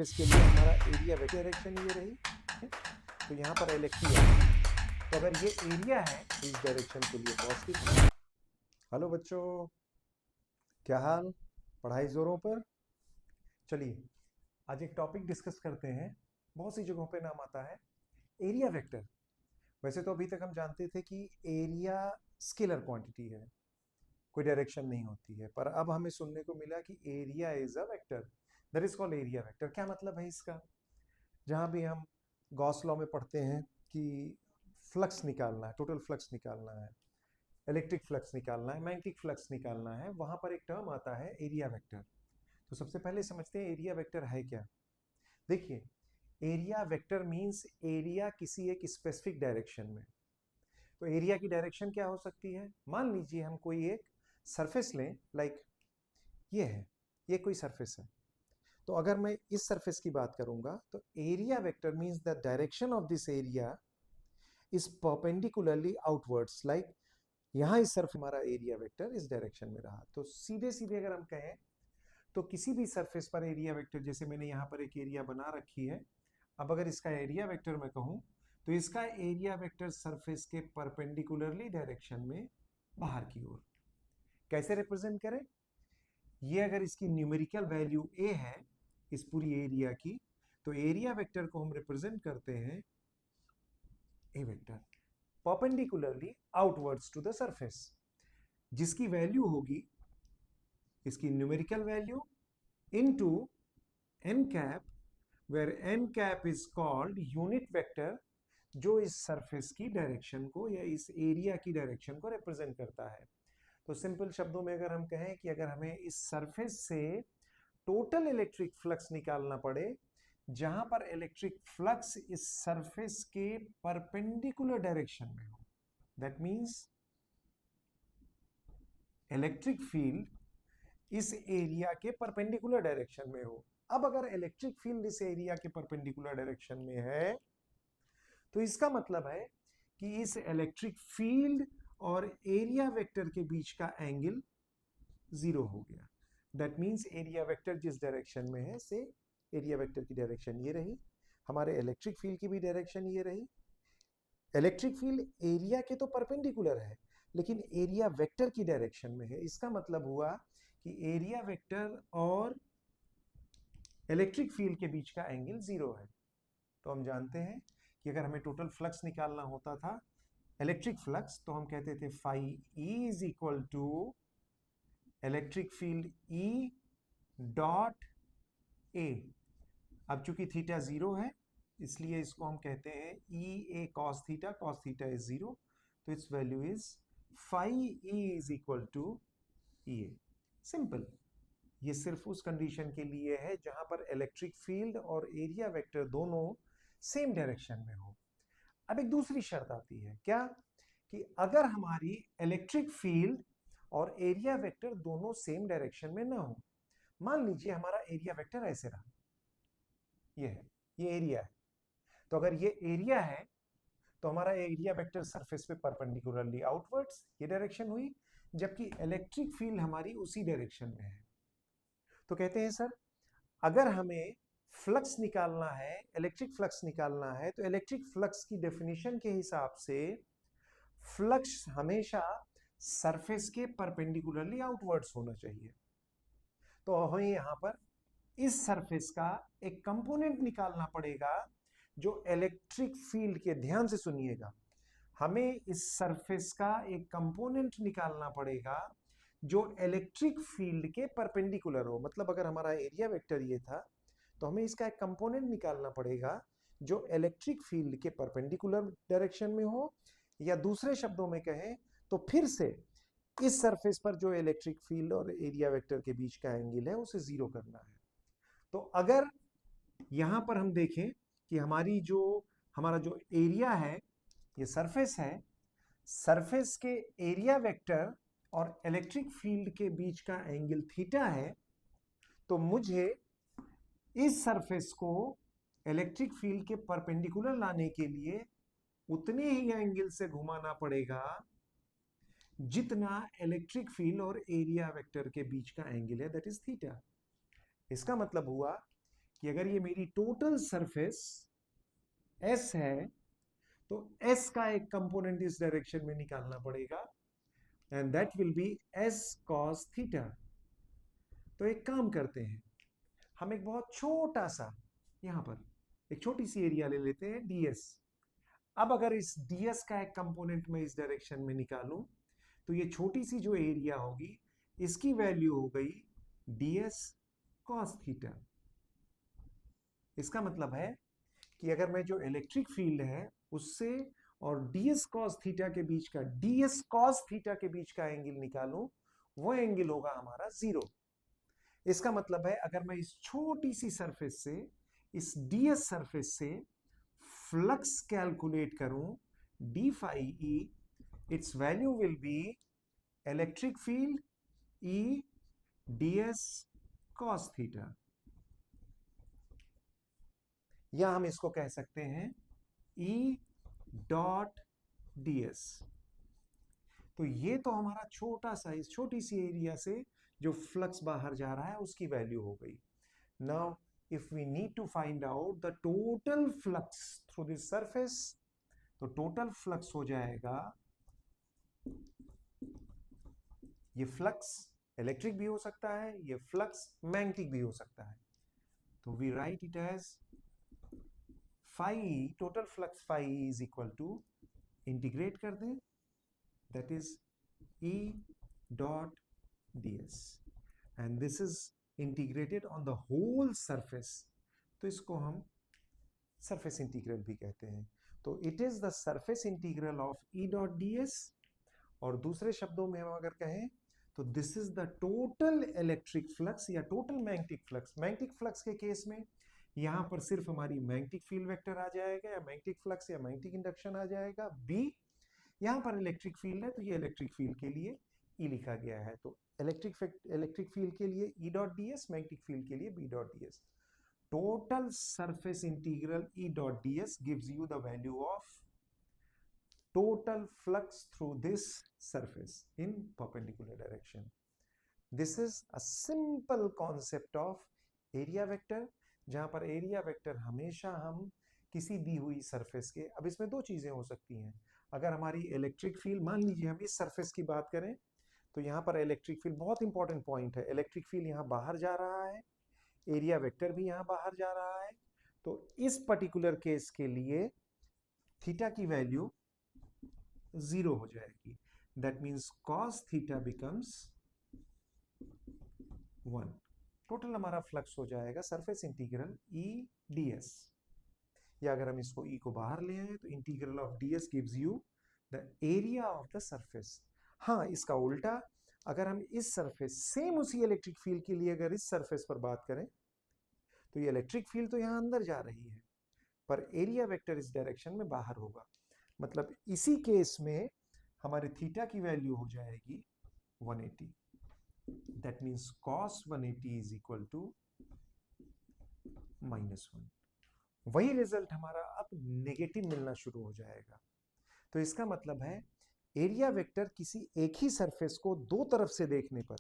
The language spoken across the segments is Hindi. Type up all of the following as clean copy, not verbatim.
इसके लिए हमारा एरिया वेक्टर डायरेक्शन ये रही है। तो यहाँ पर LXT है, तो अगर ये एरिया है इस डायरेक्शन के लिए पॉजिटिव। हेलो बच्चों, क्या हाल, पढ़ाई जोरों पर। चलिए आज एक टॉपिक डिस्कस करते हैं, बहुत सी जगहों पे नाम आता है एरिया वेक्टर। वैसे तो अभी तक हम जानते थे कि एरिया स्केलर क्वांटिटी है, कोई डायरेक्शन नहीं होती है, पर अब हमें सुनने को मिला कि area is a vector, that is called area vector. क्या मतलब है इसका? जहाँ भी हम गॉस लॉ में पढ़ते हैं कि फ्लक्स निकालना है, टोटल फ्लक्स निकालना है, इलेक्ट्रिक फ्लक्स निकालना है, मैग्नेटिक फ्लक्स निकालना है, वहाँ पर एक टर्म आता है एरिया वेक्टर। तो सबसे पहले समझते हैं एरिया वेक्टर है क्या। देखिए, एरिया वेक्टर मीन्स एरिया किसी एक स्पेसिफिक डायरेक्शन में। तो एरिया की डायरेक्शन क्या हो सकती है? मान लीजिए हम कोई एक सरफेस लें, लाइक ये है, ये कोई सरफेस है। तो अगर मैं इस सरफेस की बात करूंगा तो area vector means the direction of this area is perpendicularly outwards. Like यहां इस सरफेस हमारा एरिया वेक्टर इस डायरेक्शन में रहा। तो सीधे सीधे अगर हम कहें तो किसी भी सरफेस पर एरिया वेक्टर, जैसे मैंने यहां पर एक एरिया बना रखी है, अब अगर इसका एरिया वेक्टर मैं कहूं तो इसका एरिया वेक्टर सरफेस के परपेंडिकुलरली डायरेक्शन में बाहर की ओर। कैसे रिप्रेजेंट करें? ये अगर इसकी न्यूमेरिकल वैल्यू ए है इस पूरी एरिया की, तो एरिया वेक्टर को हम रिप्रेजेंट करते हैं a vector perpendicularly outwards to the surface, जिसकी वैल्यू होगी इसकी numerical value into n cap, where n cap is called unit vector, जो इस सरफेस की डायरेक्शन को या इस एरिया की डायरेक्शन को रिप्रेजेंट करता है। तो सिंपल शब्दों में अगर हम कहें कि अगर हमें इस सरफेस से टोटल इलेक्ट्रिक फ्लक्स निकालना पड़े, जहां पर इलेक्ट्रिक फ्लक्स इस सरफेस के परपेंडिकुलर डायरेक्शन में हो, दैट मींस इलेक्ट्रिक फील्ड इस एरिया के परपेंडिकुलर डायरेक्शन में हो। अब अगर इलेक्ट्रिक फील्ड इस एरिया के परपेंडिकुलर डायरेक्शन में है तो इसका मतलब है कि इस इलेक्ट्रिक फील्ड और एरिया वेक्टर के बीच का एंगल जीरो हो गया। दैट मीन्स एरिया वेक्टर जिस डायरेक्शन में है, से एरिया वेक्टर की डायरेक्शन ये रही, हमारे इलेक्ट्रिक फील्ड की भी डायरेक्शन ये रही। इलेक्ट्रिक फील्ड एरिया के तो परपेंडिकुलर है, लेकिन एरिया वेक्टर की डायरेक्शन में है। इसका मतलब हुआ कि एरिया वेक्टर और इलेक्ट्रिक फील्ड के बीच का एंगल जीरो है। तो हम जानते हैं कि अगर हमें टोटल फ्लक्स निकालना होता था इलेक्ट्रिक फ्लक्स, तो हम कहते थे phi E is equal to electric field E dot A. अब चूंकि थीटा जीरो है, इसलिए इसको हम कहते हैं E A cos theta is zero, तो it's value is phi E is equal to E A. Simple. ये सिर्फ उस कंडीशन के लिए है जहां पर इलेक्ट्रिक फील्ड और एरिया वेक्टर दोनों सेम डायरेक्शन में हो। अब एक दूसरी शर्त आती है, क्या? कि अगर हमारी इलेक्ट्रिक फील्ड और एरिया वेक्टर दोनों सेम डायरेक्शन में ना हो, मान लीजिए हमारा एरिया वेक्टर ऐसे रहा, ये है, ये एरिया है। तो अगर ये एरिया है तो हमारा एरिया वेक्टर सरफेस पे परपेंडिकुलरली आउटवर्ड्स ये डायरेक्शन हुई, जबकि इलेक्ट्रिक फील्ड हमारी उसी डायरेक्शन में है। तो कहते हैं सर, अगर हमें फ्लक्स निकालना है, इलेक्ट्रिक फ्लक्स निकालना है, तो इलेक्ट्रिक फ्लक्स की डेफिनेशन के हिसाब से फ्लक्स हमेशा सरफेस के परपेंडिकुलरली आउटवर्ड्स होना चाहिए। तो हमें यहां पर इस सरफेस का एक कंपोनेंट निकालना पड़ेगा जो इलेक्ट्रिक फील्ड के, ध्यान से सुनिएगा, हमें इस सरफेस का एक कंपोनेंट निकालना पड़ेगा जो इलेक्ट्रिक फील्ड के परपेंडिकुलर हो। मतलब अगर हमारा एरिया वेक्टर ये था, तो हमें इसका एक कंपोनेंट निकालना पड़ेगा जो इलेक्ट्रिक फील्ड के परपेंडिकुलर डायरेक्शन में हो, या दूसरे शब्दों में कहें तो फिर से इस सरफेस पर जो इलेक्ट्रिक फील्ड और एरिया वेक्टर के बीच का एंगल है उसे जीरो करना है। तो अगर यहां पर हम देखें कि हमारा जो एरिया है, ये सरफेस है, सरफेस के एरिया वेक्टर और इलेक्ट्रिक फील्ड के बीच का एंगल थीटा है, तो मुझे इस सरफेस को इलेक्ट्रिक फील्ड के परपेंडिकुलर लाने के लिए उतने ही एंगल से घुमाना पड़ेगा जितना इलेक्ट्रिक फील्ड और एरिया वेक्टर के बीच का एंगल है, दैट इज थीटा। इसका मतलब हुआ कि अगर ये मेरी टोटल सरफेस S है तो S का एक कंपोनेंट इस डायरेक्शन में निकालना पड़ेगा and that will be S cos theta. तो एक काम करते हैं, हम एक बहुत छोटा सा यहां पर एक छोटी सी एरिया ले लेते हैं ds। अब अगर इस ds का एक कंपोनेंट में इस डायरेक्शन में निकालूं तो ये छोटी सी जो एरिया होगी इसकी वैल्यू हो गई ds cos थीटा। इसका मतलब है कि अगर मैं जो इलेक्ट्रिक फील्ड है उससे और ds cos थीटा के बीच का ds cos थीटा के बीच का एंगल निकालूं, वो एंगल होगा हमारा 0। इसका मतलब है अगर मैं इस छोटी सी सरफेस से, इस ds सरफेस से फ्लक्स कैलकुलेट करूं d phi e, it's value will be electric field E ds cos theta, या हम इसको कह सकते हैं E डॉट ds। तो ये तो हमारा छोटा सा, इस छोटी सी एरिया से जो फ्लक्स बाहर जा रहा है उसकी वैल्यू हो गई। Now if we need to find out the total flux through this surface, तो टोटल फ्लक्स हो जाएगा, ये फ्लक्स इलेक्ट्रिक भी हो सकता है, ये फ्लक्स मैग्नेटिक भी हो सकता है, तो we write it as phi, total flux phi is equal to, integrate कर दें, that is E dot ds and this is integrated on the whole surface, तो इसको हम surface integral भी कहते हैं। तो it is the surface integral of E dot ds, और दूसरे शब्दों में हम अगर कहें तो this is the total electric flux या total magnetic flux। magnetic flux के केस में यहां पर सिर्फ हमारी मैग्नेटिक फील्ड वेक्टर आ जाएगा, या मैग्नेटिक फ्लक्स या मैग्नेटिक इंडक्शन आ जाएगा B। यहां पर इलेक्ट्रिक फील्ड है तो ये इलेक्ट्रिक फील्ड के लिए E लिखा गया है, तो इलेक्ट्रिक फील्ड के लिए E dot ds, magnetic field के लिए B dot ds। Total surface integral E dot ds gives you the value of total flux through this surface in perpendicular direction. This is a simple concept of area vector, जहां पर एरिया वेक्टर हमेशा हम किसी दी हुई सरफेस के, अब इसमें दो चीजें हो सकती हैं। अगर हमारी इलेक्ट्रिक फील्ड, मान लीजिए हम इस सरफेस की बात करें तो यहाँ पर इलेक्ट्रिक फील्ड, बहुत इंपॉर्टेंट पॉइंट है, इलेक्ट्रिक फील्ड यहाँ बाहर जा रहा है, एरिया वेक्टर भी यहाँ बाहर जा रहा है, तो इस पर्टिकुलर केस के लिए थीटा की वैल्यू 0 हो जाएगी। That means cos theta becomes 1। Total हमारा फ्लक्स हो जाएगा सरफेस इंटीग्रल E ds, या अगर हम इसको E को बाहर ले आए तो integral of ds gives you the area of the surface. हाँ, इसका उल्टा, अगर हम इस सरफेस, सेम उसी इलेक्ट्रिक फील्ड के लिए अगर इस सरफेस पर बात करें तो ये इलेक्ट्रिक फील्ड तो यहाँ अंदर जा रही है पर एरिया वेक्टर इस डायरेक्शन में बाहर होगा। मतलब इसी केस में हमारे थीटा की वैल्यू हो जाएगी 180। That means cos 180 is equal to -1। वही रिजल्ट हमारा अब नेगेटिव मिलना शुरू हो जाएगा। तो इसका मतलब है एरिया वेक्टर किसी एक ही सरफेस को दो तरफ से देखने पर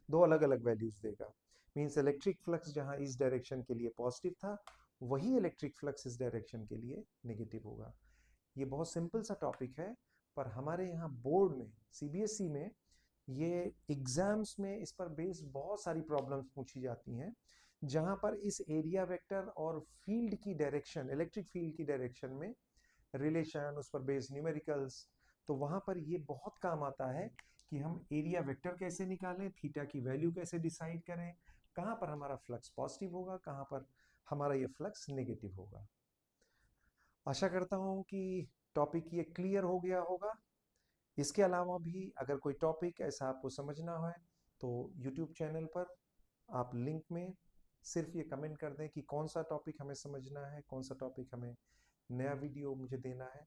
दो अलग अलग वैल्यूज देगा। मींस इलेक्ट्रिक फ्लक्स जहां इस डायरेक्शन के लिए पॉजिटिव था, वही इलेक्ट्रिक फ्लक्स इस डायरेक्शन के लिए नेगेटिव होगा। ये बहुत सिंपल सा टॉपिक है, पर हमारे यहाँ बोर्ड में, सीबीएसई में, ये एग्जाम्स में इस पर बेस्ड बहुत सारी प्रॉब्लम्स पूछी जाती हैं, जहां पर इस एरिया वेक्टर और फील्ड की डायरेक्शन, इलेक्ट्रिक फील्ड की डायरेक्शन में रिलेशन, उस पर बेस्ड न्यूमेरिकल्स, तो वहां पर ये बहुत काम आता है कि हम एरिया वेक्टर कैसे निकालें, थीटा की वैल्यू कैसे डिसाइड करें, कहां पर हमारा फ्लक्स पॉजिटिव होगा, कहां पर हमारा ये फ्लक्स नेगेटिव होगा। आशा करता हूं कि टॉपिक ये क्लियर हो गया होगा। इसके अलावा भी अगर कोई टॉपिक ऐसा आपको समझना है तो यूट्यूब चैनल पर आप लिंक में सिर्फ ये कमेंट कर दें कि कौन सा टॉपिक हमें समझना है, कौन सा टॉपिक हमें नया वीडियो मुझे देना है।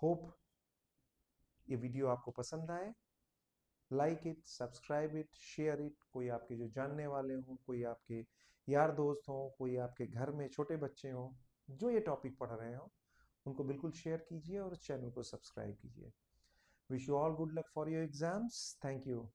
होप ये वीडियो आपको पसंद आए। Like it, subscribe it, share it. कोई आपके जो जानने वाले हों, कोई आपके यार दोस्त हों, कोई आपके घर में छोटे बच्चे हों जो ये टॉपिक पढ़ रहे हों, उनको बिल्कुल शेयर कीजिए और चैनल को सब्सक्राइब कीजिए। Wish you all good luck for your exams. Thank you.